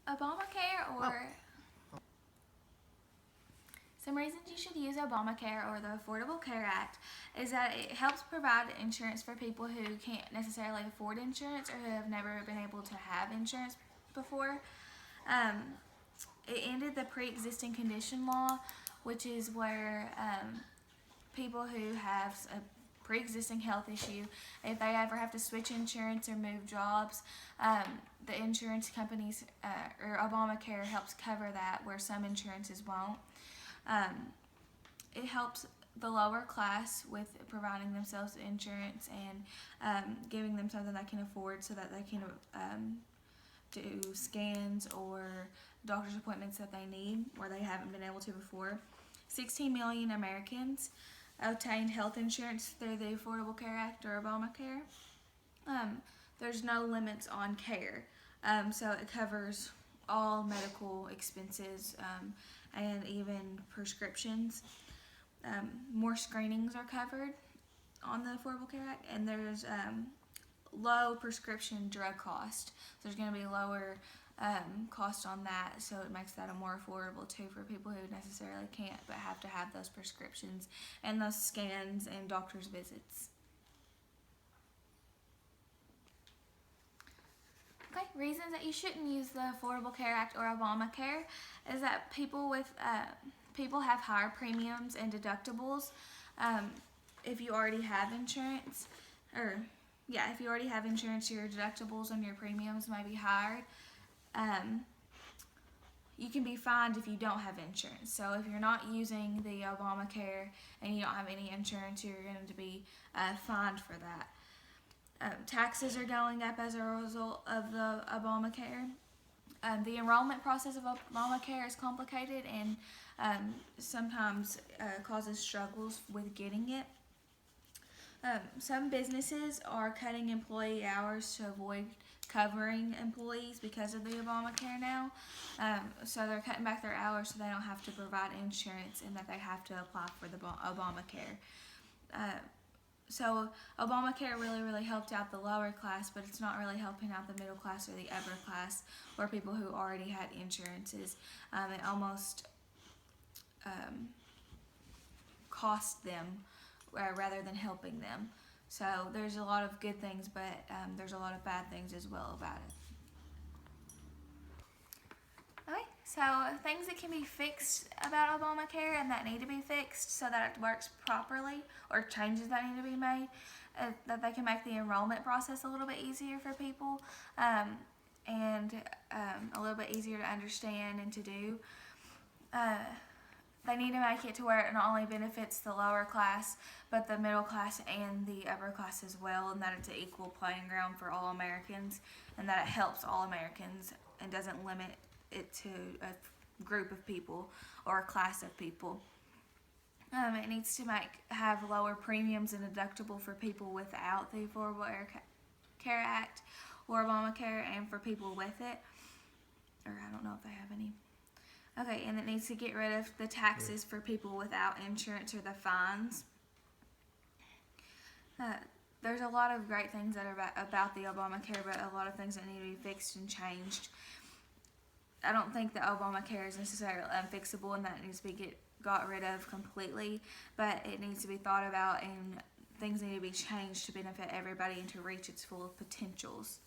Obamacare or some reasons you should use Obamacare or the Affordable Care Act is that it helps provide insurance for people who can't necessarily afford insurance or who have never been able to have insurance before. It ended the pre-existing condition law, which is where people who have a pre-existing health issue, if they ever have to switch insurance or move jobs, the insurance companies or Obamacare helps cover that where some insurances won't. It helps the lower class with providing themselves insurance and giving them something they can afford so that they can do scans or doctor's appointments that they need where they haven't been able to before. 16 million Americans obtained health insurance through the Affordable Care Act or Obamacare. There's no limits on care, so it covers all medical expenses and even prescriptions. More screenings are covered on the Affordable Care Act, and there's low prescription drug cost. So there's going to be lower cost on that, so it makes that a more affordable too for people who necessarily can't but have to have those prescriptions and those scans and doctor's visits. Okay, reasons that you shouldn't use the Affordable Care Act or Obamacare is that people have higher premiums and deductibles if you already have insurance, if you already have insurance, your deductibles and your premiums may be higher. You can be fined if you don't have insurance. So if you're not using the Obamacare and you don't have any insurance, you're going to be fined for that. Taxes are going up as a result of the Obamacare. The enrollment process of Obamacare is complicated and sometimes causes struggles with getting it. Some businesses are cutting employee hours to avoid covering employees because of the Obamacare now. So they're cutting back their hours so they don't have to provide insurance and that they have to apply for the Obamacare. So Obamacare really helped out the lower class, but it's not really helping out the middle class or the upper class or people who already had insurances. It almost cost them rather than helping them. So there's a lot of good things, but there's a lot of bad things as well about it. Okay, so things that can be fixed about Obamacare and that need to be fixed so that it works properly, or changes that need to be made, that they can make the enrollment process a little bit easier for people and a little bit easier to understand and to do. They need to make it to where it not only benefits the lower class, but the middle class and the upper class as well, and that it's an equal playing ground for all Americans, and that it helps all Americans and doesn't limit it to a group of people or a class of people. It needs to have lower premiums and deductible for people without the Affordable Care Act or Obamacare, and for people with it, or I don't know if they have any. Okay, and it needs to get rid of the taxes for people without insurance or the fines. There's a lot of great things that are about the Obamacare, but a lot of things that need to be fixed and changed. I don't think that Obamacare is necessarily unfixable and that it needs to be got rid of completely, but it needs to be thought about and things need to be changed to benefit everybody and to reach its full potentials.